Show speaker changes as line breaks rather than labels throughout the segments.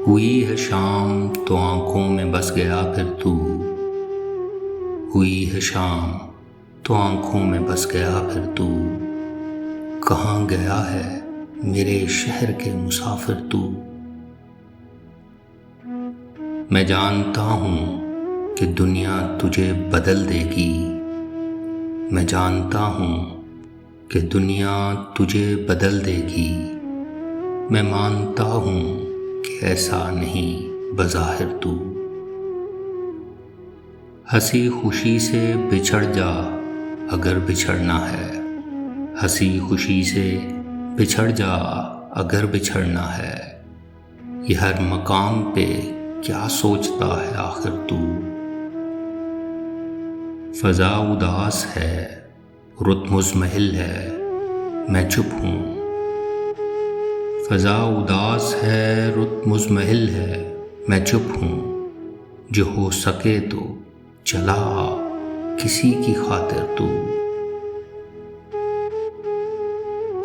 ہوئی ہے شام تو آنکھوں میں بس گیا پھر تو، ہوئی ہے شام تو آنکھوں میں بس گیا پھر تو، کہاں گیا ہے میرے شہر کے مسافر تو۔ میں جانتا ہوں کہ دنیا تجھے بدل دے گی، میں جانتا ہوں کہ دنیا تجھے بدل دے گی، میں مانتا ہوں کہ ایسا نہیں بظاہر تو۔ ہنسی خوشی سے بچھڑ جا اگر بچھڑنا ہے، ہنسی خوشی سے بچھڑ جا اگر بچھڑنا ہے، یہ ہر مقام پہ کیا سوچتا ہے آخر تو۔ فضا اداس ہے رت مزمحل ہے میں چپ ہوں، فضا اداس ہے رت مزمحل ہے میں چپ ہوں، جو ہو سکے تو چلا آ کسی کی خاطر تو۔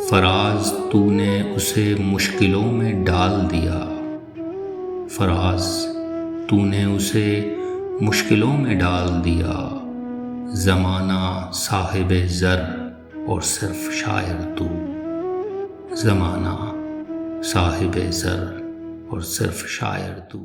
فراز تو نے اسے مشکلوں میں ڈال دیا، فراز تو نے اسے مشکلوں میں ڈال دیا، زمانہ صاحب زر اور صرف شاعر تو، زمانہ صاحب زر اور صرف شاعر تو۔